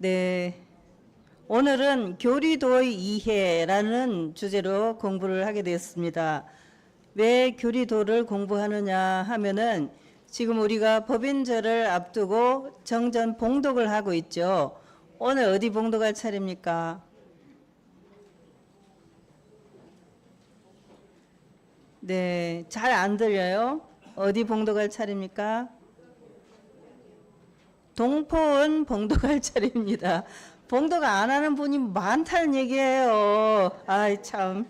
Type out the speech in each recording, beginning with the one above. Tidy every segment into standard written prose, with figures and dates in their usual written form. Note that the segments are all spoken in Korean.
네, 오늘은 교리도의 이해라는 주제로 공부를 하게 되었습니다. 왜 교리도를 공부하느냐 하면은 지금 우리가 법인절을 앞두고 정전 봉독을 하고 있죠. 오늘 어디 봉독할 차례입니까? 네, 잘 안 들려요. 어디 봉독할 차례입니까? 동포원 봉독할 차례입니다. 봉독 안 하는 분이 많다는 얘기예요. 아이 참.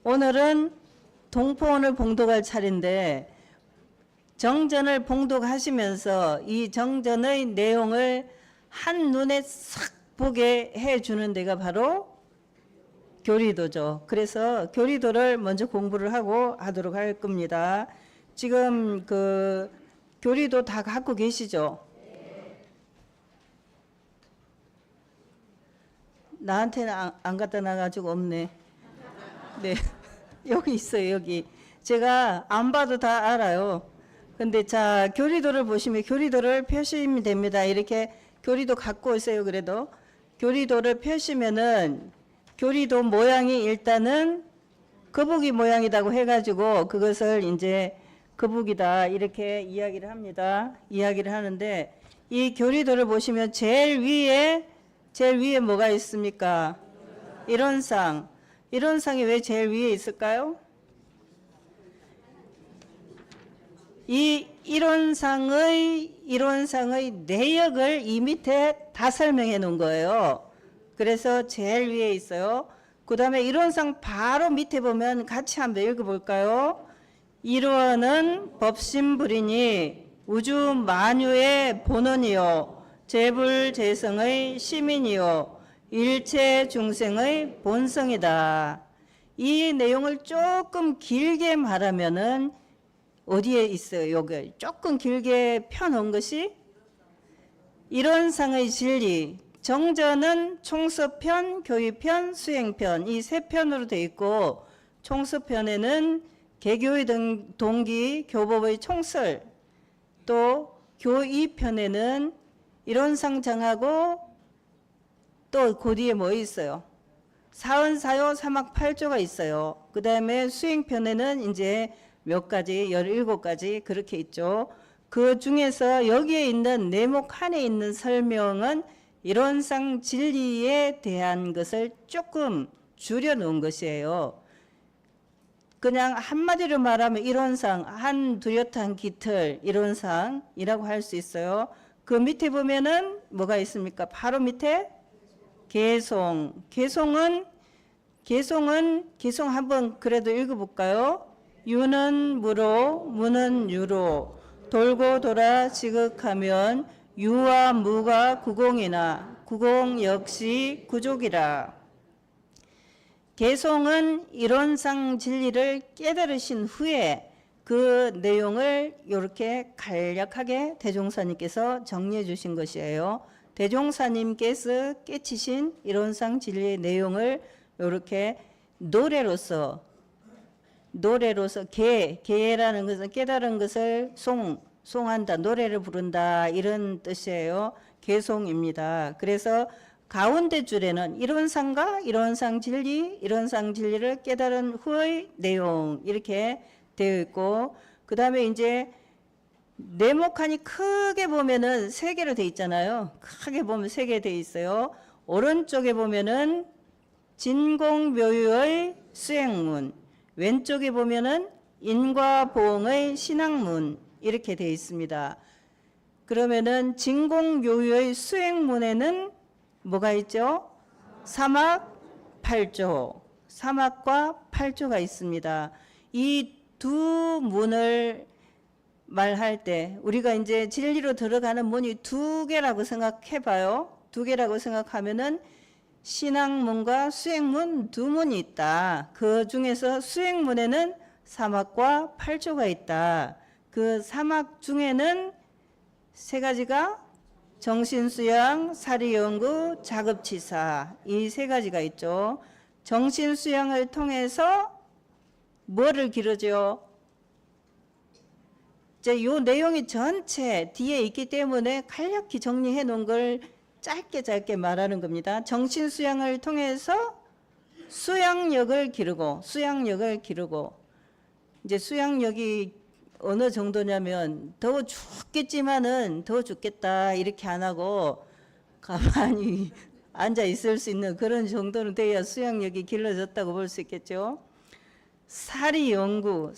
오늘은 동포원을 봉독할 차례인데 정전을 봉독하시면서 이 정전의 내용을 한눈에 싹 보게 해주는 데가 바로 교리도죠. 그래서 교리도를 먼저 공부를 하도록 할 겁니다. 지금 그 교리도 다 갖고 계시죠? 나한테는 안 갖다 놔가지고 없네. 네, 여기 있어요, 여기. 제가 안 봐도 다 알아요. 근데 자, 교리도를 보시면 교리도를 펴시면 됩니다. 이렇게 교리도 갖고 오세요, 그래도. 교리도를 펴시면은 교리도 모양이 일단은 거북이 모양이라고 해가지고 그것을 이제 거북이다 이렇게 이야기를 합니다. 이야기를 하는데 이 교리도를 보시면 제일 위에 뭐가 있습니까? 일원상. 일원상이 왜 제일 위에 있을까요? 이 일원상의 내역을 이 밑에 다 설명해 놓은 거예요. 그래서 제일 위에 있어요. 그 다음에 일원상 바로 밑에 보면 같이 한번 읽어볼까요? 일원은 법신불이니 우주 만유의 본원이요 재불재성의 시민이요 일체 중생의 본성이다. 이 내용을 조금 길게 말하면은 어디에 있어요? 여기 조금 길게 펴놓은 것이 일원상의 진리. 정전은 총서편, 교의편, 수행편 이 세 편으로 되어 있고 총서편에는 개교의 동기, 교법의 총설, 또 교의편에는 일원상 정하고 또 그 뒤에 뭐 있어요? 사언사요, 사막팔조가 있어요. 그 다음에 수행편에는 이제 몇 가지, 17가지 그렇게 있죠. 그 중에서 여기에 있는 내목 안에 있는 설명은 일원상 진리에 대한 것을 조금 줄여놓은 것이에요. 그냥 한마디로 말하면 일원상, 한 두렷한 깃털 일원상이라고 할 수 있어요. 그 밑에 보면은 뭐가 있습니까? 바로 밑에 개송. 개송 한번 그래도 읽어볼까요? 유는 무로, 무는 유로, 돌고 돌아 지극하면 유와 무가 구공이나 구공 역시 구족이라. 개송은 일원상 진리를 깨달으신 후에 그 내용을 이렇게 간략하게 대종사님께서 정리해 주신 것이에요. 대종사님께서 깨치신 일원상 진리의 내용을 이렇게 노래로서 개라는 것은 깨달은 것을 송한다, 노래를 부른다 이런 뜻이에요. 개송입니다. 그래서 가운데 줄에는 일원상과 일원상 진리를 깨달은 후의 내용 이렇게 되어 있고 그 다음에 이제 네모칸이 크게 보면은 세 개로 되어 있잖아요. 크게 보면 세 개 되어 있어요. 오른쪽에 보면은 진공묘유의 수행문, 왼쪽에 보면은 인과보응의 신학문 이렇게 되어 있습니다. 그러면은 진공묘유의 수행문에는 뭐가 있죠? 사막팔조, 사막과 팔조가 있습니다. 이 두 문을 말할 때 우리가 이제 진리로 들어가는 문이 두 개라고 생각해 봐요. 두 개라고 생각하면은 신학문과 수행문 두 문이 있다. 그 중에서 수행문에는 사막과 팔조가 있다. 그 사막 중에는 세 가지가 정신수양, 사리연구, 작업치사 이 세 가지가 있죠. 정신수양을 통해서 뭐를 기르죠? 이제 요 내용이 전체 뒤에 있기 때문에 간략히 정리해 놓은 걸 짧게 말하는 겁니다. 정신 수양을 통해서 수양력을 기르고 이제 수양력이 어느 정도냐면 더 죽겠지만은 더 죽겠다 이렇게 안 하고 가만히 앉아 있을 수 있는 그런 정도는 돼야 수양력이 길러졌다고 볼 수 있겠죠. 사리연구.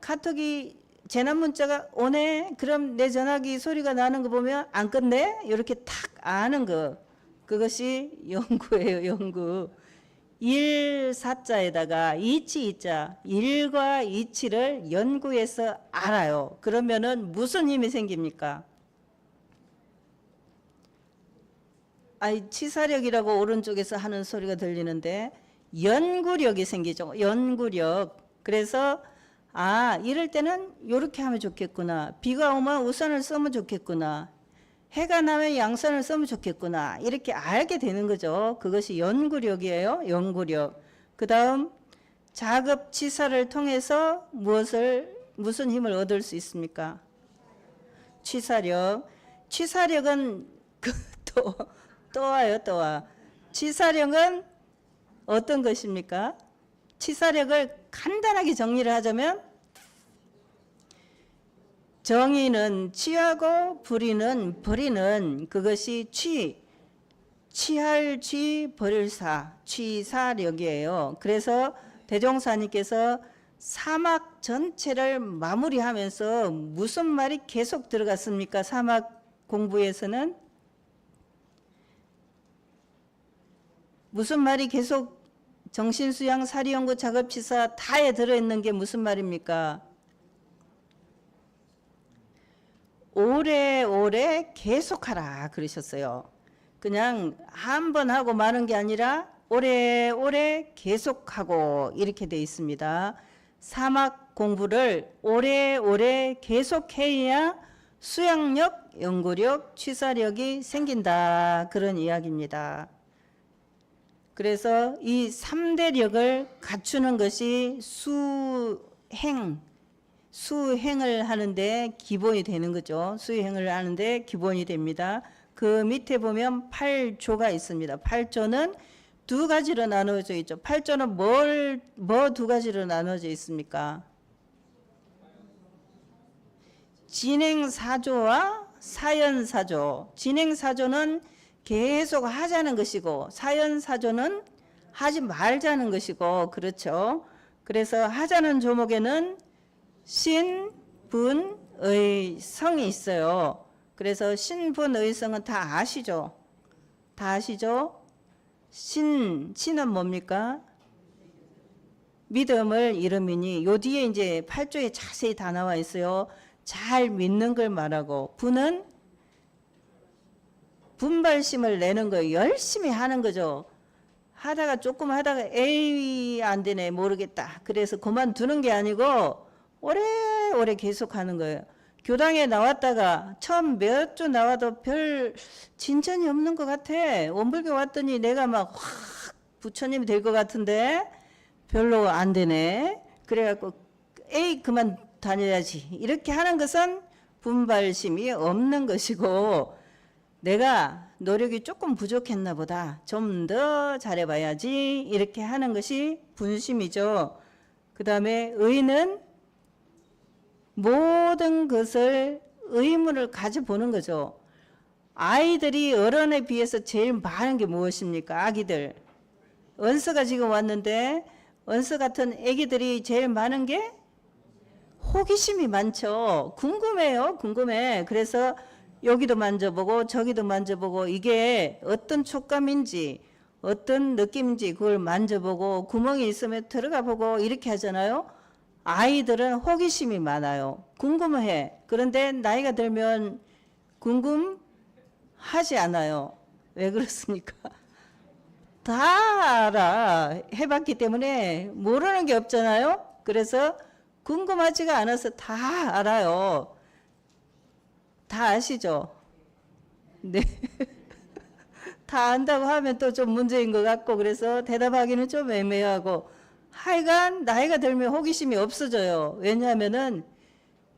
카톡이 재난 문자가 오네. 그럼 내 전화기 소리가 나는 거 보면 안 끝내? 이렇게 탁 아는 거. 그것이 연구예요. 연구. 일사자에다가 이치이자 일과 이치를 연구해서 알아요. 그러면은 무슨 힘이 생깁니까? 치사력이라고 오른쪽에서 하는 소리가 들리는데 연구력이 생기죠. 연구력. 그래서 이럴 때는 이렇게 하면 좋겠구나. 비가 오면 우산을 쓰면 좋겠구나. 해가 나면 양산을 쓰면 좋겠구나. 이렇게 알게 되는 거죠. 그것이 연구력이에요. 연구력. 그 다음 자급치사를 통해서 무슨 힘을 얻을 수 있습니까? 치사력. 치사력은 또 와. 치사력은 어떤 것입니까? 치사력을 간단하게 정리를 하자면 정의는 취하고 불의는 버리는 그것이 취할 취 버릴 사 취사력이에요. 그래서 대종사님께서 사막 전체를 마무리하면서 무슨 말이 계속 들어갔습니까? 사막 공부에서는 무슨 말이 계속 정신수양, 사리연구, 작업치사 다에 들어있는 게 무슨 말입니까? 오래오래 계속하라 그러셨어요. 그냥 한 번 하고 마는 게 아니라 오래오래 계속하고 이렇게 돼 있습니다. 사막 공부를 오래오래 계속해야 수양력, 연구력, 취사력이 생긴다. 그런 이야기입니다. 그래서 이 3대력을 갖추는 것이 수행을 하는데 기본이 되는 거죠. 수행을 하는데 기본이 됩니다. 그 밑에 보면 8조가 있습니다. 8조는 두 가지로 나누어져 있죠. 8조는 뭐 두 가지로 나누어져 있습니까? 진행사조와 사연사조. 진행사조는 계속 하자는 것이고 사연사조는 하지 말자는 것이고 그렇죠. 그래서 하자는 조목에는 신, 분, 의, 성이 있어요. 그래서 신, 분, 의, 성은 다 아시죠? 다 아시죠? 신은 뭡니까? 믿음을 이름이니 요 뒤에 이제 8조에 자세히 다 나와 있어요. 잘 믿는 걸 말하고 분은 분발심을 내는 거예요. 열심히 하는 거죠. 조금 하다가 에이 안 되네 모르겠다. 그래서 그만두는 게 아니고 오래오래 계속 하는 거예요. 교당에 나왔다가 처음 몇 주 나와도 별 진전이 없는 것 같아. 원불교 왔더니 내가 막 확 부처님이 될 것 같은데 별로 안 되네. 그래갖고 에이 그만 다녀야지. 이렇게 하는 것은 분발심이 없는 것이고 내가 노력이 조금 부족했나 보다. 좀 더 잘해봐야지. 이렇게 하는 것이 분심이죠. 그 다음에 의는 모든 것을 의무를 가져보는 거죠. 아이들이 어른에 비해서 제일 많은 게 무엇입니까? 아기들. 언서가 지금 왔는데 언서 같은 아기들이 제일 많은 게 호기심이 많죠. 궁금해요. 궁금해. 그래서 여기도 만져보고 저기도 만져보고 이게 어떤 촉감인지 어떤 느낌인지 그걸 만져보고 구멍이 있으면 들어가 보고 이렇게 하잖아요. 아이들은 호기심이 많아요. 궁금해. 그런데 나이가 들면 궁금하지 않아요. 왜 그렇습니까? 다 알아. 해봤기 때문에 모르는 게 없잖아요. 그래서 궁금하지가 않아서 다 알아요. 다 아시죠? 네. 다 안다고 하면 또 좀 문제인 것 같고 그래서 대답하기는 좀 애매하고 하여간 나이가 들면 호기심이 없어져요. 왜냐하면은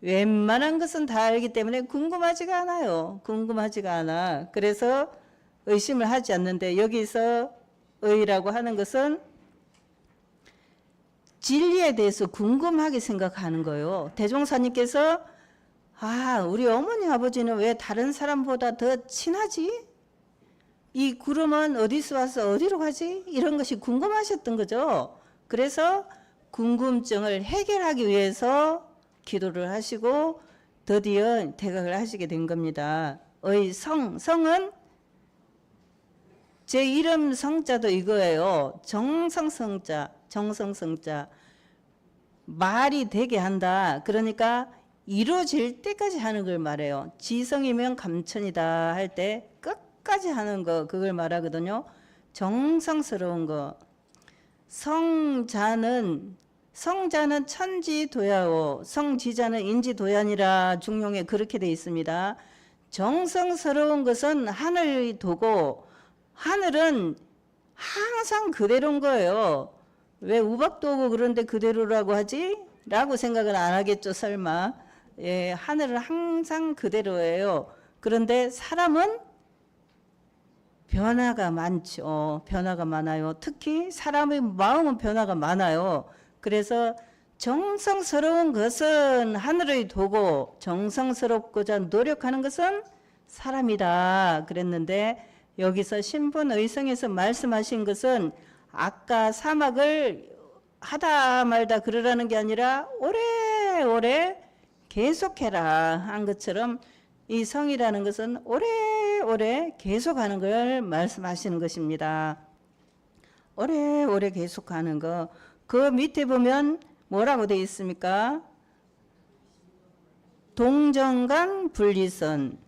웬만한 것은 다 알기 때문에 궁금하지가 않아요. 궁금하지가 않아. 그래서 의심을 하지 않는데 여기서 의라고 하는 것은 진리에 대해서 궁금하게 생각하는 거예요. 대종사님께서 우리 어머니 아버지는 왜 다른 사람보다 더 친하지? 이 구름은 어디서 와서 어디로 가지? 이런 것이 궁금하셨던 거죠. 그래서 궁금증을 해결하기 위해서 기도를 하시고 드디어 대각을 하시게 된 겁니다. 성은 제 이름 성자도 이거예요. 정성성자, 정성성자. 말이 되게 한다. 그러니까 이루어질 때까지 하는 걸 말해요. 지성이면 감천이다 할 때 끝까지 하는 거, 그걸 말하거든요. 정성스러운 거. 성자는 천지도야오, 성지자는 인지도야니라 중용에 그렇게 되어 있습니다. 정성스러운 것은 하늘이 도고 하늘은 항상 그대로인 거예요. 왜 우박도 오고 그런데 그대로라고 하지? 라고 생각은 안 하겠죠, 설마. 예, 하늘은 항상 그대로예요. 그런데 사람은 변화가 많죠. 변화가 많아요. 특히 사람의 마음은 변화가 많아요. 그래서 정성스러운 것은 하늘의 도고 정성스럽고자 노력하는 것은 사람이다 그랬는데, 여기서 신분의성에서 말씀하신 것은 아까 사막을 하다 말다 그러라는 게 아니라 오래오래 계속해라 한 것처럼 이 성이라는 것은 오래오래 계속하는 걸 말씀하시는 것입니다. 오래오래 계속하는 거. 그 밑에 보면 뭐라고 되어 있습니까? 동정간 분리선.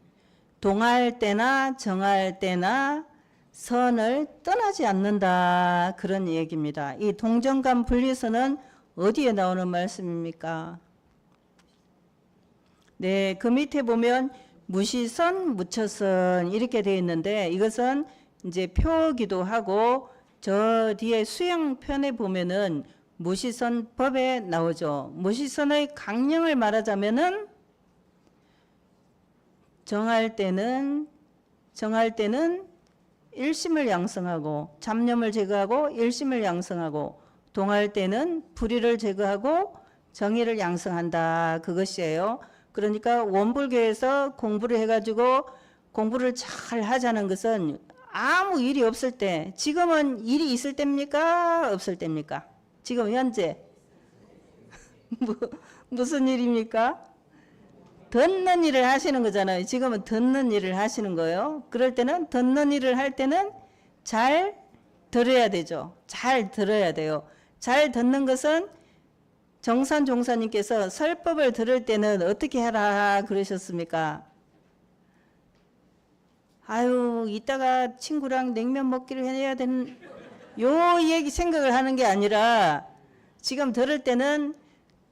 동할 때나 정할 때나 선을 떠나지 않는다, 그런 얘기입니다. 이 동정간 분리선은 어디에 나오는 말씀입니까? 네, 그 밑에 보면 무시선, 무처선 이렇게 되어 있는데, 이것은 이제 표기도 하고 저 뒤에 수양편에 보면은 무시선 법에 나오죠. 무시선의 강령을 말하자면은 정할 때는 일심을 양성하고 잡념을 제거하고 일심을 양성하고, 동할 때는 불의를 제거하고 정의를 양성한다, 그것이에요. 그러니까 원불교에서 공부를 해가지고 공부를 잘 하자는 것은 아무 일이 없을 때, 지금은 일이 있을 때입니까? 없을 때입니까? 지금 현재 무슨 일입니까? 듣는 일을 하시는 거잖아요. 지금은 듣는 일을 하시는 거예요. 그럴 때는 듣는 일을 할 때는 잘 들어야 되죠. 잘 들어야 돼요. 잘 듣는 것은 정산 종사님께서 설법을 들을 때는 어떻게 하라 그러셨습니까? 이따가 친구랑 냉면 먹기로 해야 되는 요 얘기 생각을 하는 게 아니라, 지금 들을 때는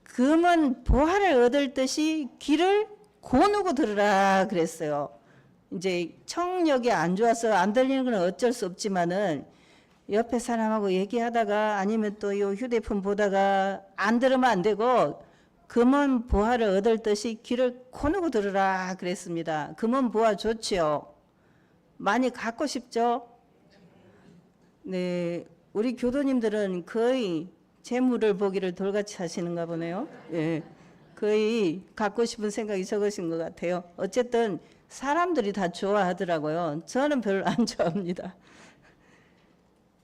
금은 보화를 얻을 듯이 귀를 고누고 들으라 그랬어요. 이제 청력이 안 좋아서 안 들리는 건 어쩔 수 없지만은 옆에 사람하고 얘기하다가 아니면 또 요 휴대폰 보다가 안 들으면 안 되고, 금은 보화를 얻을 듯이 귀를 고누고 들으라 그랬습니다. 금은 보화 좋지요. 많이 갖고 싶죠? 네, 우리 교도님들은 거의 재물을 보기를 돌같이 하시는가 보네요. 예, 거의 갖고 싶은 생각이 적으신 것 같아요. 어쨌든 사람들이 다 좋아하더라고요. 저는 별로 안 좋아합니다.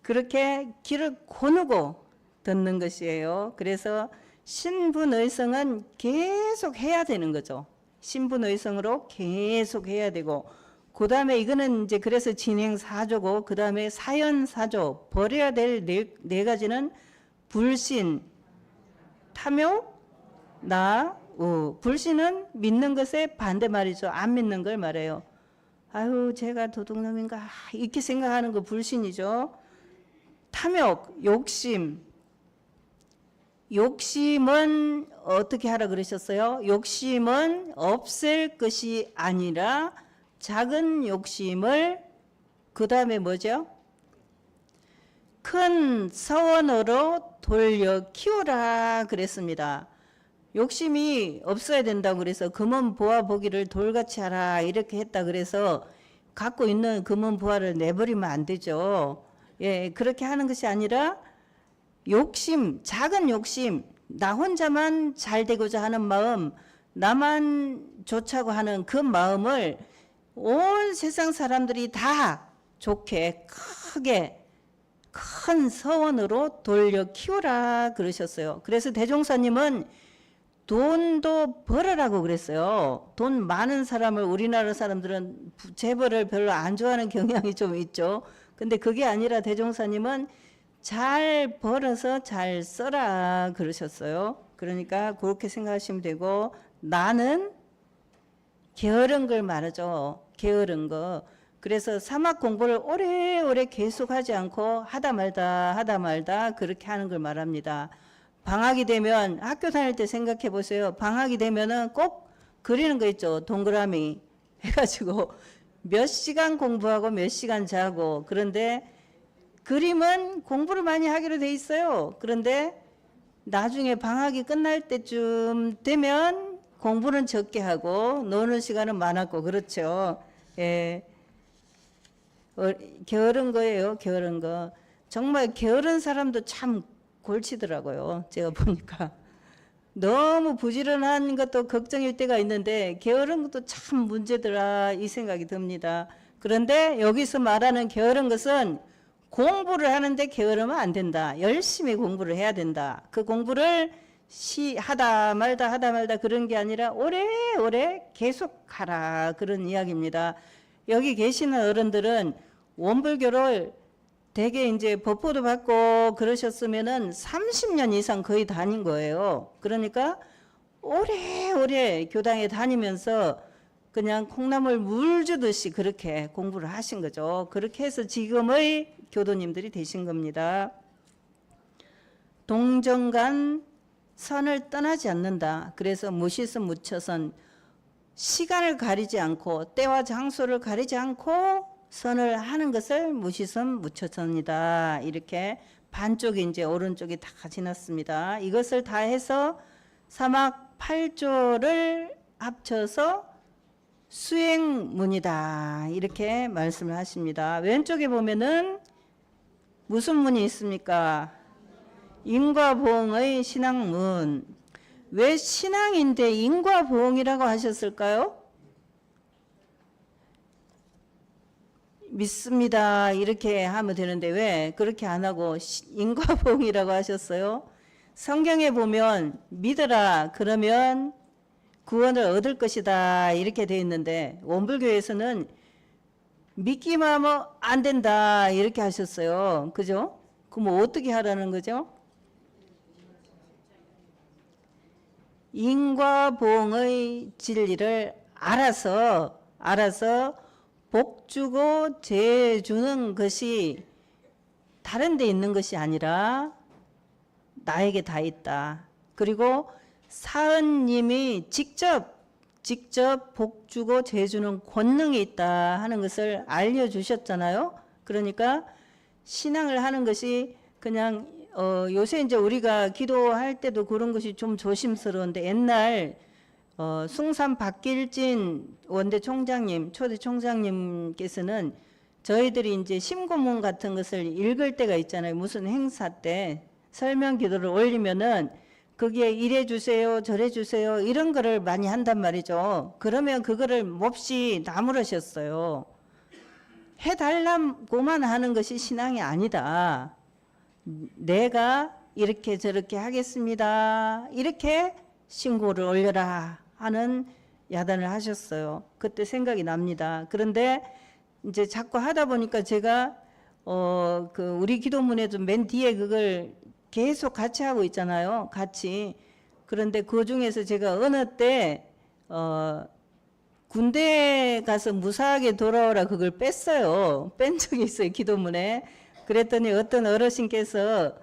그렇게 귀를 고누고 듣는 것이에요. 그래서 신분의성은 계속 해야 되는 거죠. 신분의성으로 계속 해야 되고, 그 다음에 이거는 이제 그래서 진행사조고, 그 다음에 사연사조, 버려야 될 네 가지는 불신, 탐욕, 불신은 믿는 것의 반대말이죠. 안 믿는 걸 말해요. 제가 도둑놈인가 이렇게 생각하는 거 불신이죠. 탐욕, 욕심은 어떻게 하라 그러셨어요? 욕심은 없앨 것이 아니라 작은 욕심을, 그 다음에 뭐죠? 큰 서원으로 돌려 키우라 그랬습니다. 욕심이 없어야 된다고 그래서 금은 보화 보기를 돌같이 하라 이렇게 했다 그래서 갖고 있는 금은 보화를 내버리면 안 되죠. 예, 그렇게 하는 것이 아니라 욕심, 작은 욕심, 나 혼자만 잘 되고자 하는 마음, 나만 좋자고 하는 그 마음을 온 세상 사람들이 다 좋게 크게 큰 서원으로 돌려 키우라 그러셨어요. 그래서 대종사님은 돈도 벌으라고 그랬어요. 돈 많은 사람을 우리나라 사람들은 재벌을 별로 안 좋아하는 경향이 좀 있죠. 근데 그게 아니라 대종사님은 잘 벌어서 잘 써라 그러셨어요. 그러니까 그렇게 생각하시면 되고, 나는 게으른 걸 말하죠. 게으른 거. 그래서 사막 공부를 오래오래 계속하지 않고 하다 말다 그렇게 하는 걸 말합니다. 방학이 되면 학교 다닐 때 생각해 보세요. 방학이 되면은 꼭 그리는 거 있죠. 동그라미 해가지고 몇 시간 공부하고 몇 시간 자고. 그런데 그림은 공부를 많이 하기로 돼 있어요. 그런데 나중에 방학이 끝날 때쯤 되면 공부는 적게 하고 노는 시간은 많았고 그렇죠. 예. 게으른 거예요. 게으른 거. 정말 게으른 사람도 참 골치더라고요. 제가 보니까. 너무 부지런한 것도 걱정일 때가 있는데 게으른 것도 참 문제더라 이 생각이 듭니다. 그런데 여기서 말하는 게으른 것은 공부를 하는데 게으르면 안 된다. 열심히 공부를 해야 된다. 그 공부를 하다 말다 그런 게 아니라 오래오래 계속 하라 그런 이야기입니다. 여기 계시는 어른들은 원불교를 되게 이제 법보도 받고 그러셨으면은 30년 이상 거의 다닌 거예요. 그러니까 오래오래 교당에 다니면서 그냥 콩나물 물 주듯이 그렇게 공부를 하신 거죠. 그렇게 해서 지금의 교도님들이 되신 겁니다. 동정간 선을 떠나지 않는다. 그래서 무시선 무처선, 시간을 가리지 않고 때와 장소를 가리지 않고 선을 하는 것을 무시선 무처선이다. 이렇게 반쪽이 이제 오른쪽이 다 지났습니다. 이것을 다 해서 사막 8조를 합쳐서 수행문이다. 이렇게 말씀을 하십니다. 왼쪽에 보면은 무슨 문이 있습니까? 인과보응의 신앙문. 왜 신앙인데 인과보응이라고 하셨을까요? 믿습니다. 이렇게 하면 되는데 왜 그렇게 안 하고 인과보응이라고 하셨어요? 성경에 보면 믿어라 그러면 구원을 얻을 것이다 이렇게 되어 있는데 원불교에서는 믿기만 하면 안 된다 이렇게 하셨어요. 그죠? 그럼 어떻게 하라는 거죠? 인과보응의 진리를 알아서 복 주고 죄 주는 것이 다른 데 있는 것이 아니라 나에게 다 있다. 그리고 사은님이 직접 복 주고 죄 주는 권능이 있다 하는 것을 알려주셨잖아요. 그러니까 신앙을 하는 것이 그냥 요새 이제 우리가 기도할 때도 그런 것이 좀 조심스러운데 옛날 숭산 박길진 원대 총장님, 초대 총장님께서는 저희들이 이제 심고문 같은 것을 읽을 때가 있잖아요. 무슨 행사 때 설명 기도를 올리면은 거기에 이래 주세요, 저래 주세요 이런 거를 많이 한단 말이죠. 그러면 그거를 몹시 나무라셨어요. 해달라고만 하는 것이 신앙이 아니다. 내가 이렇게 저렇게 하겠습니다. 이렇게 신고를 올려라 하는 야단을 하셨어요. 그때 생각이 납니다. 그런데 이제 자꾸 하다 보니까 제가 그 우리 기도문에도 맨 뒤에 그걸 계속 같이 하고 있잖아요. 같이. 그런데 그 중에서 제가 어느 때 군대 가서 무사하게 돌아오라 그걸 뺐어요. 뺀 적이 있어요. 기도문에. 그랬더니 어떤 어르신께서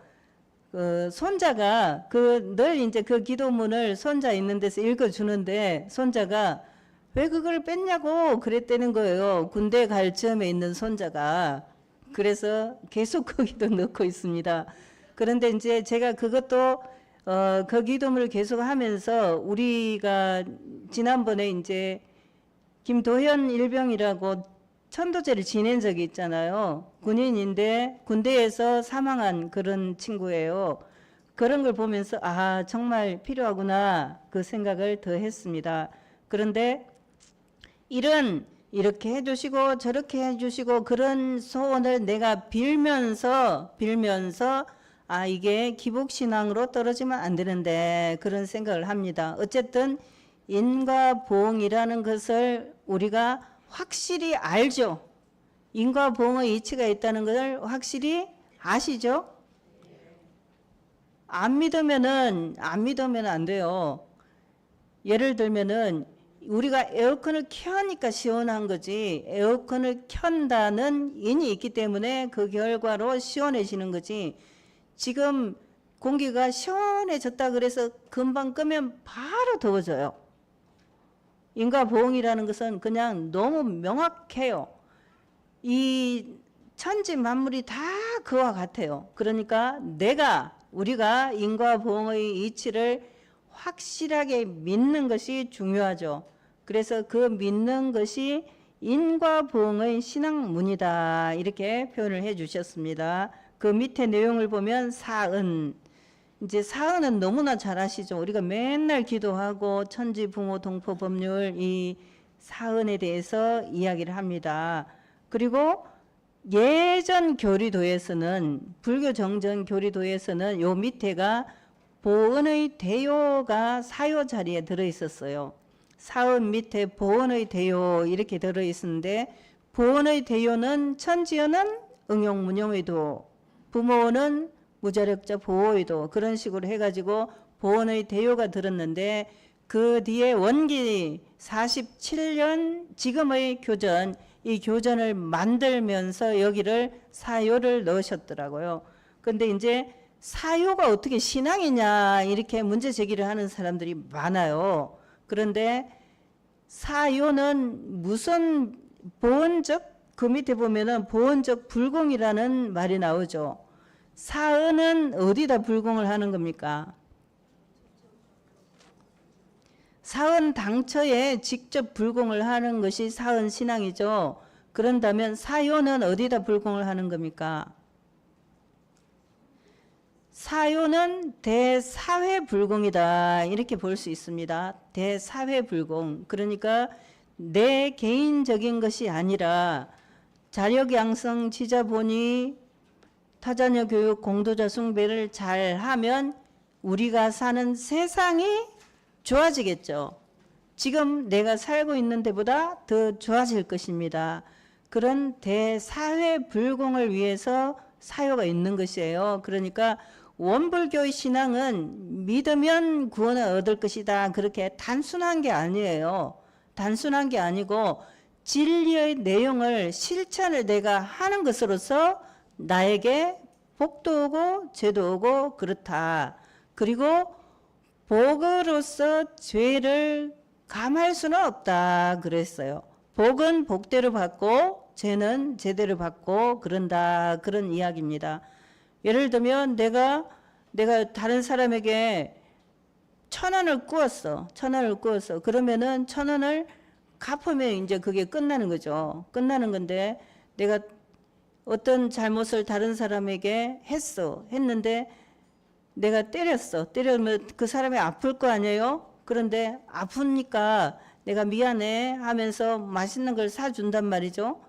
손자가 늘 이제 그 기도문을 손자 있는 데서 읽어주는데 손자가 왜 그걸 뺐냐고 그랬다는 거예요. 군대 갈 즈음에 있는 손자가. 그래서 계속 거기도 넣고 있습니다. 그런데 이제 제가 그것도 그 기도문을 계속 하면서 우리가 지난번에 이제 김도현 일병이라고 천도제를 지낸 적이 있잖아요. 군인인데 군대에서 사망한 그런 친구예요. 그런 걸 보면서 아 정말 필요하구나 그 생각을 더 했습니다. 그런데 이렇게 해주시고 저렇게 해주시고 그런 소원을 내가 빌면서 아 이게 기복신앙으로 떨어지면 안 되는데 그런 생각을 합니다. 어쨌든 인과보응이라는 것을 우리가 확실히 알죠. 인과보응의 이치가 있다는 것을 확실히 아시죠? 안 믿으면 안 돼요. 예를 들면은 우리가 에어컨을 켜니까 시원한 거지 에어컨을 켠다는 인이 있기 때문에 그 결과로 시원해지는 거지 지금 공기가 시원해졌다 그래서 금방 끄면 바로 더워져요. 인과보응이라는 것은 그냥 너무 명확해요. 이 천지 만물이 다 그와 같아요. 그러니까 우리가 인과보응의 이치를 확실하게 믿는 것이 중요하죠. 그래서 그 믿는 것이 인과보응의 신앙문이다 이렇게 표현을 해 주셨습니다. 그 밑에 내용을 보면 사은 이제 사은은 너무나 잘 아시죠. 우리가 맨날 기도하고 천지 부모 동포 법률 이 사은에 대해서 이야기를 합니다. 그리고 예전 교리도에서는 불교 정전 교리도에서는 요 밑에가 보은의 대요가 사요 자리에 들어 있었어요. 사은 밑에 보은의 대요 이렇게 들어 있었는데 보은의 대요는 천지연은 응용문용의도 부모는 무자력자 보호의도 그런 식으로 해가지고 보은의 대요가 들었는데 그 뒤에 원기 47년 지금의 교전 이 교전을 만들면서 여기를 사요를 넣으셨더라고요. 근데 이제 사요가 어떻게 신앙이냐 이렇게 문제 제기를 하는 사람들이 많아요. 그런데 사요는 무슨 보은적 그 밑에 보면은 보은적 불공이라는 말이 나오죠. 사은은 어디다 불공을 하는 겁니까? 사은 당처에 직접 불공을 하는 것이 사은 신앙이죠. 그런다면 사요는 어디다 불공을 하는 겁니까? 사요는 대사회 불공이다 이렇게 볼 수 있습니다. 대사회 불공 그러니까 내 개인적인 것이 아니라 자력양성 지자본이 타자녀 교육 공도자 숭배를 잘하면 우리가 사는 세상이 좋아지겠죠. 지금 내가 살고 있는 데보다 더 좋아질 것입니다. 그런 대사회 불공을 위해서 사요가 있는 것이에요. 그러니까 원불교의 신앙은 믿으면 구원을 얻을 것이다. 그렇게 단순한 게 아니에요. 단순한 게 아니고 진리의 내용을 실천을 내가 하는 것으로서 나에게 복도 오고 죄도 오고 그렇다. 그리고 복으로서 죄를 감할 수는 없다 그랬어요. 복은 복대로 받고 죄는 죄대로 받고 그런다 그런 이야기입니다. 예를 들면 내가 다른 사람에게 1,000원을 꾸었어. 1,000원을 꾸었어. 그러면은 1,000원을 갚으면 이제 그게 끝나는 거죠. 끝나는 건데 내가 어떤 잘못을 다른 사람에게 했는데 내가 때렸어. 때리면 그 사람이 아플 거 아니에요? 그런데 아프니까 내가 미안해 하면서 맛있는 걸 사준단 말이죠.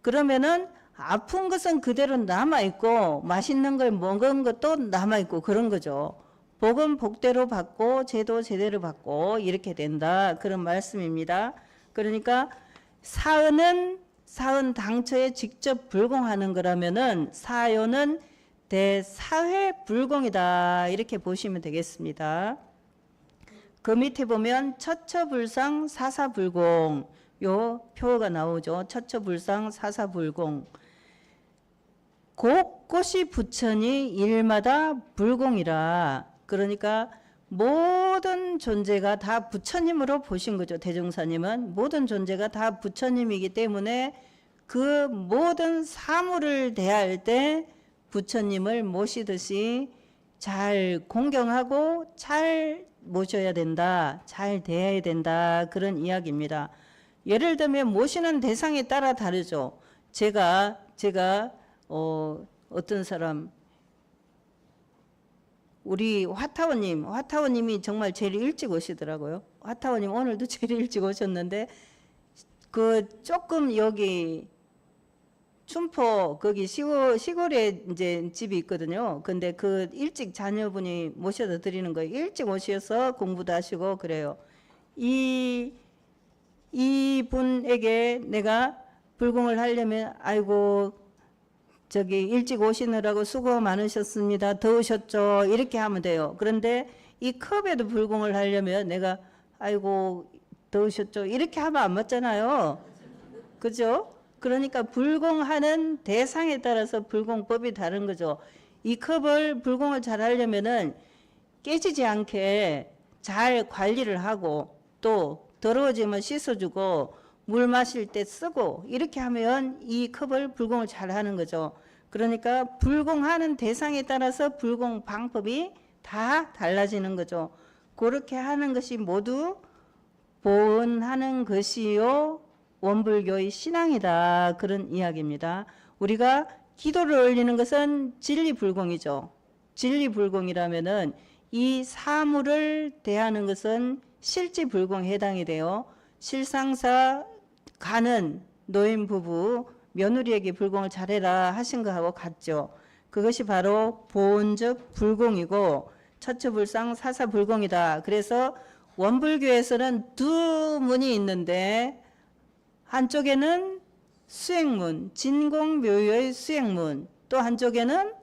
그러면은 아픈 것은 그대로 남아있고 맛있는 걸 먹은 것도 남아있고 그런 거죠. 복은 복대로 받고 죄도 제대로 받고 이렇게 된다. 그런 말씀입니다. 그러니까 사은 당처에 직접 불공하는 거라면은 사요는 대사회 불공이다 이렇게 보시면 되겠습니다. 그 밑에 보면 처처불상 사사불공 요 표가 나오죠. 처처불상 사사불공 곳곳이 부처니 일마다 불공이라 그러니까 모든 존재가 다 부처님으로 보신 거죠. 대종사님은 모든 존재가 다 부처님이기 때문에 그 모든 사물을 대할 때 부처님을 모시듯이 잘 공경하고 잘 모셔야 된다, 잘 대해야 된다, 그런 이야기입니다. 예를 들면 모시는 대상에 따라 다르죠. 제가 어떤 사람, 우리 화타원님이 정말 제일 일찍 오시더라고요. 화타원님 오늘도 제일 일찍 오셨는데, 그 조금 여기 춘포 거기 시골에 이제 집이 있거든요. 근데 그 일찍 자녀분이 모셔다 드리는 거예요. 일찍 오셔서 공부도 하시고 그래요. 이 분에게 내가 불공을 하려면, 아이고 저기 일찍 오시느라고 수고 많으셨습니다, 더우셨죠, 이렇게 하면 돼요. 그런데 이 컵에도 불공을 하려면 내가 아이고 더우셨죠, 이렇게 하면 안 맞잖아요. 그죠? 그러니까 불공하는 대상에 따라서 불공법이 다른 거죠. 이 컵을 불공을 잘 하려면은 깨지지 않게 잘 관리를 하고, 또 더러워지면 씻어주고 물 마실 때 쓰고, 이렇게 하면 이 컵을 불공을 잘 하는 거죠. 그러니까 불공하는 대상에 따라서 불공 방법이 다 달라지는 거죠. 그렇게 하는 것이 모두 보은하는 것이요 원불교의 신앙이다, 그런 이야기입니다. 우리가 기도를 올리는 것은 진리불공이죠. 진리불공이라면은 이 사물을 대하는 것은 실지불공에 해당이 돼요. 실상사 가는 노인 부부 며느리에게 불공을 잘해라 하신 거하고 같죠. 그것이 바로 보은즉 불공이고 처처불상 사사불공이다. 그래서 원불교에서는 두 문이 있는데, 한쪽에는 수행문, 진공묘유의 수행문, 또 한쪽에는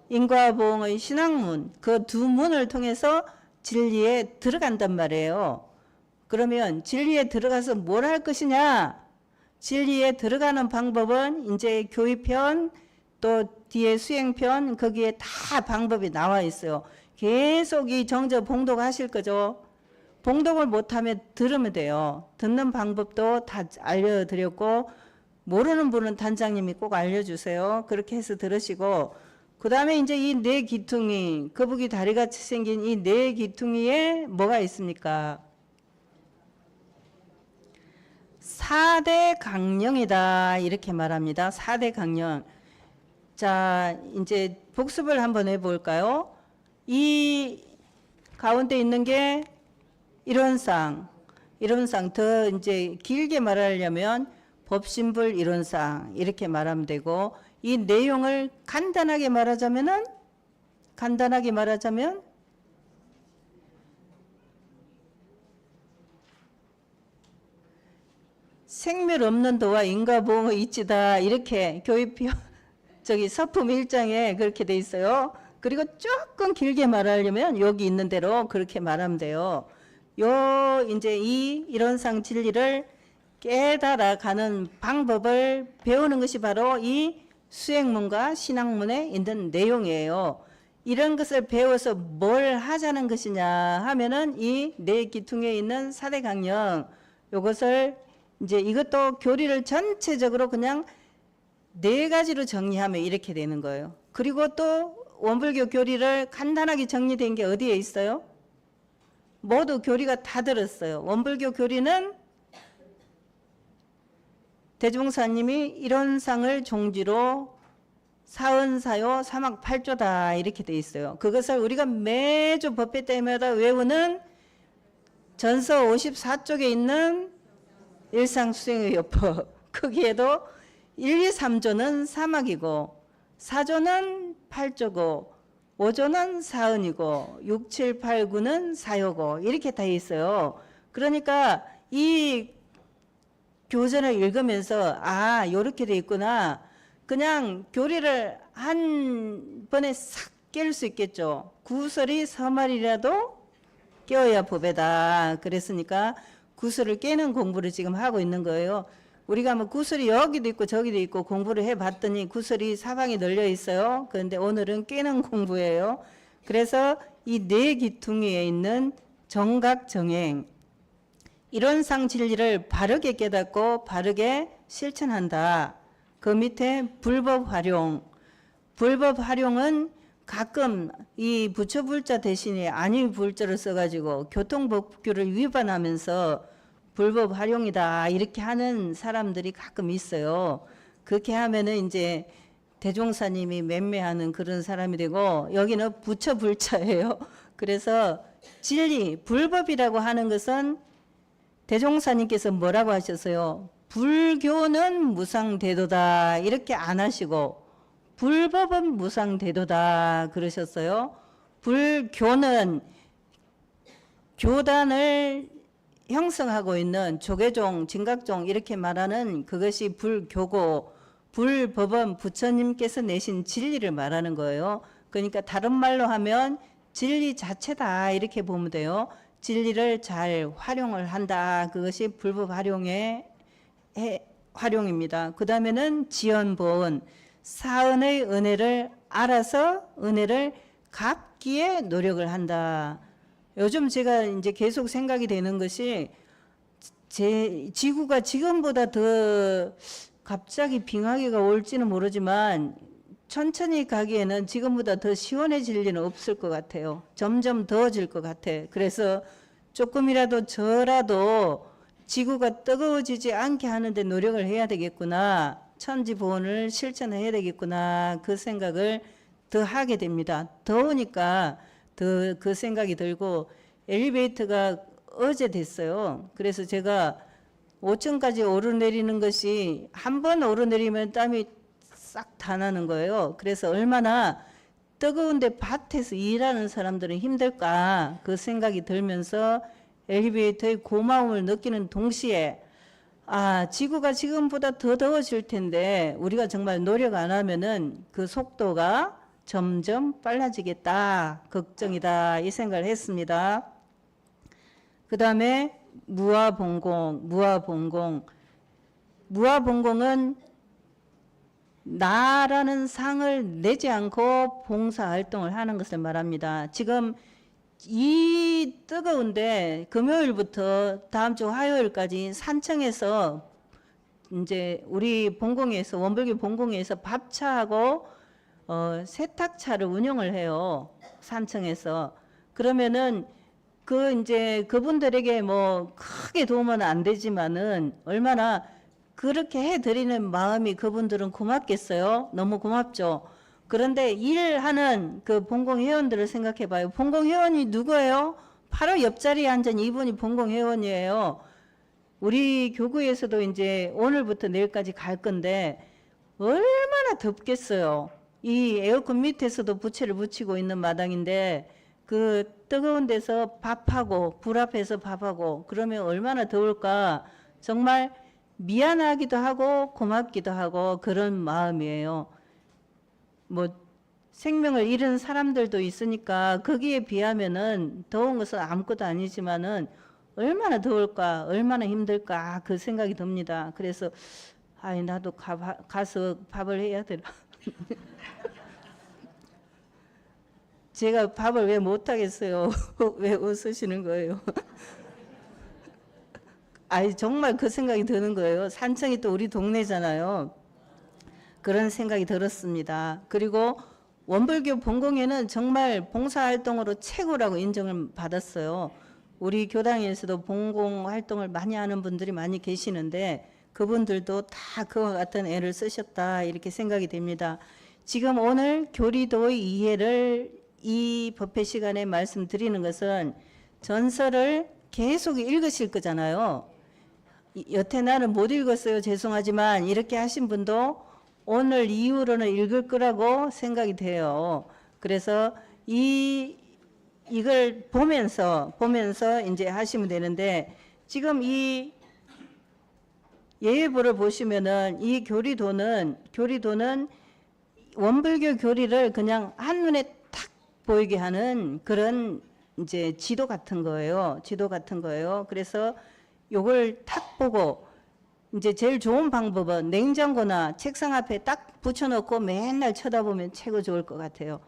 인과보응의 신앙문, 그 두 문을 통해서 진리에 들어간단 말이에요. 그러면 진리에 들어가서 뭘 할 것이냐? 진리에 들어가는 방법은 이제 교의편, 또 뒤에 수행편, 거기에 다 방법이 나와 있어요. 계속 이 정저 봉독하실 거죠. 봉독을 못하면 들으면 돼요. 듣는 방법도 다 알려드렸고, 모르는 분은 단장님이 꼭 알려주세요. 그렇게 해서 들으시고, 그 다음에 이제 이 네 기퉁이, 거북이 다리같이 생긴 이 네 기퉁이에 뭐가 있습니까? 4대 강령이다, 이렇게 말합니다. 4대 강령. 자, 이제 복습을 한번 해볼까요? 이 가운데 있는 게 이론상 더 이제 길게 말하려면 법신불 이론상 이렇게 말하면 되고, 이 내용을 간단하게 말하자면 생멸 없는 도와 인과보응의 이치다, 이렇게 교의표 서품 1장에 그렇게 돼 있어요. 그리고 조금 길게 말하려면 여기 있는 대로 그렇게 말하면 돼요. 이제 이 이론상 진리를 깨달아 가는 방법을 배우는 것이 바로 이 수행문과 신앙문에 있는 내용이에요. 이런 것을 배워서 뭘 하자는 것이냐 하면은 이 네 기퉁에 있는 4대 강령, 이것을 이제 이것도 교리를 전체적으로 그냥 4가지로 정리하면 이렇게 되는 거예요. 그리고 또 원불교 교리를 간단하게 정리된 게 어디에 있어요? 모두 교리가 다 들었어요. 원불교 교리는 대종사님이 이론상을 종지로 사은사요 사막 8조다, 이렇게 돼 있어요. 그것을 우리가 매주 법회 때마다 외우는 전서 54쪽에 있는 일상수행의 요법, 거기에도 1, 2, 3조는 사막이고 4조는 8조고 5조는 사은이고 6, 7, 8, 9는 사요고, 이렇게 돼 있어요. 그러니까 이 교전을 읽으면서 요렇게 돼 있구나, 그냥 교리를 한 번에 싹 깰 수 있겠죠. 구설이 서말이라도 깨어야 법이다. 그랬으니까 구설을 깨는 공부를 지금 하고 있는 거예요. 우리가 뭐 구설이 여기도 있고 저기도 있고 공부를 해봤더니 구설이 사방에 널려 있어요. 그런데 오늘은 깨는 공부예요. 그래서 이 네 기퉁이에 있는 정각정행, 이론상 진리를 바르게 깨닫고 바르게 실천한다. 그 밑에 불법 활용. 불법 활용은 가끔 이 부처 불자 대신에 안위 불자를 써가지고 교통법규를 위반하면서 불법 활용이다 이렇게 하는 사람들이 가끔 있어요. 그렇게 하면은 이제 대종사님이 맴매하는 그런 사람이 되고, 여기는 부처 불자예요. 그래서 진리, 불법이라고 하는 것은 대종사님께서 뭐라고 하셨어요? 불교는 무상대도다 이렇게 안 하시고 불법은 무상대도다 그러셨어요. 불교는 교단을 형성하고 있는 조계종, 진각종 이렇게 말하는 그것이 불교고, 불법은 부처님께서 내신 진리를 말하는 거예요. 그러니까 다른 말로 하면 진리 자체다 이렇게 보면 돼요. 진리를 잘 활용을 한다. 그것이 불법 활용입니다. 그 다음에는 지연보은, 사은의 은혜를 알아서 은혜를 갚기에 노력을 한다. 요즘 제가 이제 계속 생각이 되는 것이, 지구가 지금보다 더 갑자기 빙하기가 올지는 모르지만 천천히 가기에는 지금보다 더 시원해질 일은 없을 것 같아요. 점점 더워질 것 같아. 그래서 조금이라도 저라도 지구가 뜨거워지지 않게 하는데 노력을 해야 되겠구나. 천지보온을 실천해야 되겠구나. 그 생각을 더 하게 됩니다. 더우니까 더 그 생각이 들고, 엘리베이터가 어제 됐어요. 그래서 제가 5층까지 오르내리는 것이 한 번 오르내리면 땀이 싹 다 나는 거예요. 그래서 얼마나 뜨거운데 밭에서 일하는 사람들은 힘들까 그 생각이 들면서 엘리베이터의 고마움을 느끼는 동시에, 아, 지구가 지금보다 더 더워질 텐데 우리가 정말 노력 안 하면은 그 속도가 점점 빨라지겠다, 걱정이다 이 생각을 했습니다. 그 다음에 무아봉공. 무아봉공은 나라는 상을 내지 않고 봉사활동을 하는 것을 말합니다. 지금 이 뜨거운데 금요일부터 다음 주 화요일까지 산청에서 이제 우리 본공에서, 원불교 본공에서 밥차하고 세탁차를 운영을 해요. 산청에서. 그러면은 그 이제 그분들에게 뭐 크게 도움은 안 되지만은 얼마나 그렇게 해드리는 마음이 그분들은 고맙겠어요. 너무 고맙죠. 그런데 일하는 그 본공회원들을 생각해 봐요. 본공회원이 누구예요? 바로 옆자리에 앉은 이분이 본공회원이에요. 우리 교구에서도 이제 오늘부터 내일까지 갈 건데 얼마나 덥겠어요. 이 에어컨 밑에서도 부채를 붙이고 있는 마당인데 그 뜨거운 데서 밥하고 불 앞에서 밥하고 그러면 얼마나 더울까. 정말 미안하기도 하고 고맙기도 하고 그런 마음이에요. 뭐 생명을 잃은 사람들도 있으니까 거기에 비하면은 더운 것은 아무것도 아니지만은 얼마나 더울까, 얼마나 힘들까 그 생각이 듭니다. 그래서 아이 나도 가서 밥을 해야 되나. 제가 밥을 왜 못하겠어요? 왜 웃으시는 거예요? 아이 정말 그 생각이 드는 거예요. 산청이 또 우리 동네잖아요. 그런 생각이 들었습니다. 그리고 원불교 본공회는 정말 봉사활동으로 최고라고 인정을 받았어요. 우리 교당에서도 봉공활동을 많이 하는 분들이 많이 계시는데 그분들도 다 그와 같은 애를 쓰셨다 이렇게 생각이 됩니다. 지금 오늘 교리도의 이해를 이 법회 시간에 말씀드리는 것은 전설을 계속 읽으실 거잖아요. 여태 나는 못 읽었어요. 죄송하지만 이렇게 하신 분도 오늘 이후로는 읽을 거라고 생각이 돼요. 그래서 이걸 보면서 이제 하시면 되는데, 지금 이 예회보를 보시면은 이 교리도는 원불교 교리를 그냥 한눈에 탁 보이게 하는 그런 이제 지도 같은 거예요. 그래서 요걸 탁 보고 이제 제일 좋은 방법은 냉장고나 책상 앞에 딱 붙여놓고 맨날 쳐다보면 최고 좋을 것 같아요.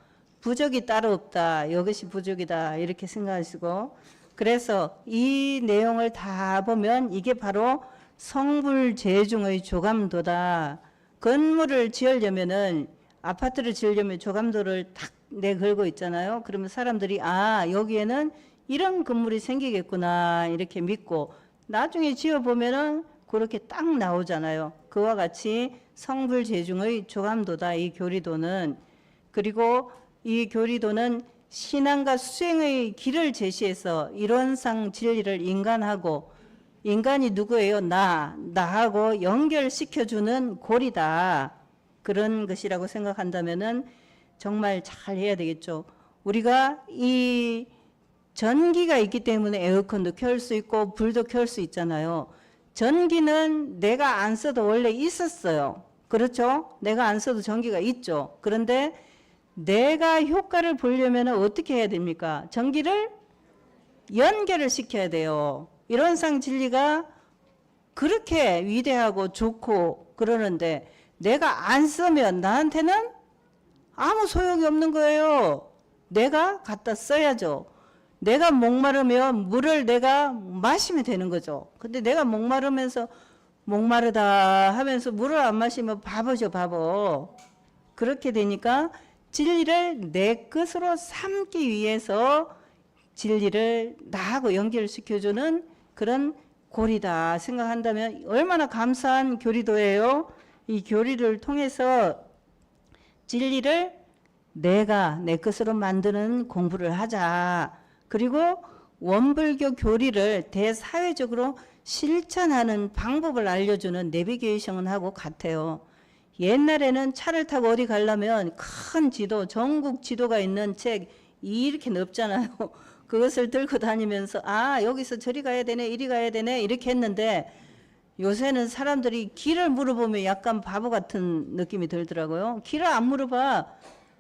부적이 따로 없다. 이것이 부적이다. 이렇게 생각하시고, 그래서 이 내용을 다 보면 이게 바로 성불재중의 조감도다. 건물을 지으려면은, 아파트를 지으려면 조감도를 탁 내걸고 있잖아요. 그러면 사람들이 아 여기에는 이런 건물이 생기겠구나 이렇게 믿고 나중에 지어보면은 그렇게 딱 나오잖아요. 그와 같이 성불재중의 조감도다 이 교리도는. 그리고 이 교리도는 신앙과 수행의 길을 제시해서 이론상 진리를 인간하고 인간이 누구예요? 나하고 연결시켜주는 고리다. 그런 것이라고 생각한다면은 정말 잘 해야 되겠죠. 우리가 이 전기가 있기 때문에 에어컨도 켤 수 있고 불도 켤 수 있잖아요. 전기는 내가 안 써도 원래 있었어요. 그렇죠? 내가 안 써도 전기가 있죠. 그런데 내가 효과를 보려면 어떻게 해야 됩니까? 전기를 연결을 시켜야 돼요. 이론상 진리가 그렇게 위대하고 좋고 그러는데 내가 안 쓰면 나한테는 아무 소용이 없는 거예요. 내가 갖다 써야죠. 내가 목마르면 물을 내가 마시면 되는 거죠. 근데 내가 목마르면서 목마르다 하면서 물을 안 마시면 바보죠, 바보. 그렇게 되니까 진리를 내 것으로 삼기 위해서 진리를 나하고 연결시켜주는 그런 고리다 생각한다면 얼마나 감사한 교리도예요. 이 교리를 통해서 진리를 내가 내 것으로 만드는 공부를 하자. 그리고 원불교 교리를 대사회적으로 실천하는 방법을 알려주는 내비게이션하고 같아요. 옛날에는 차를 타고 어디 가려면 큰 지도, 전국 지도가 있는 책 이렇게 넓잖아요. 그것을 들고 다니면서 아 여기서 저리 가야 되네 이리 가야 되네 이렇게 했는데 요새는 사람들이 길을 물어보면 약간 바보 같은 느낌이 들더라고요. 길을 안 물어봐.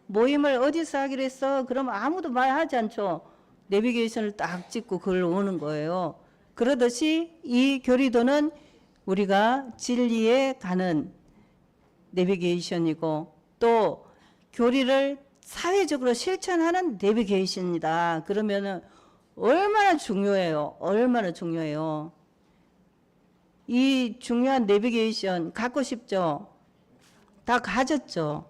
모임을 어디서 하기로 했어? 그럼 아무도 말하지 않죠. 내비게이션을 딱 찍고 그걸 오는 거예요. 그러듯이 이 교리도는 우리가 진리에 가는 내비게이션이고 또 교리를 사회적으로 실천하는 내비게이션이다. 그러면은 얼마나 중요해요. 얼마나 중요해요. 이 중요한 내비게이션 갖고 싶죠? 다 가졌죠?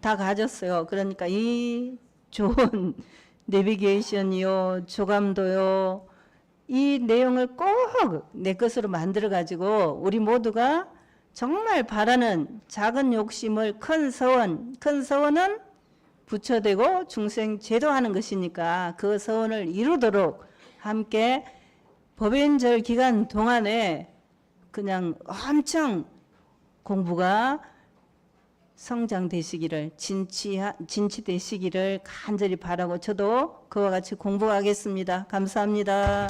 다 가졌어요. 그러니까 이 좋은 내비게이션이요, 조감도요, 이 내용을 꼭 내 것으로 만들어 가지고 우리 모두가 정말 바라는 작은 욕심을 큰 서원은 부처되고 중생 제도하는 것이니까 그 서원을 이루도록 함께 법연절 기간 동안에 그냥 엄청 공부가 성장되시기를 진치되시기를 간절히 바라고 저도 그와 같이 공부하겠습니다. 감사합니다.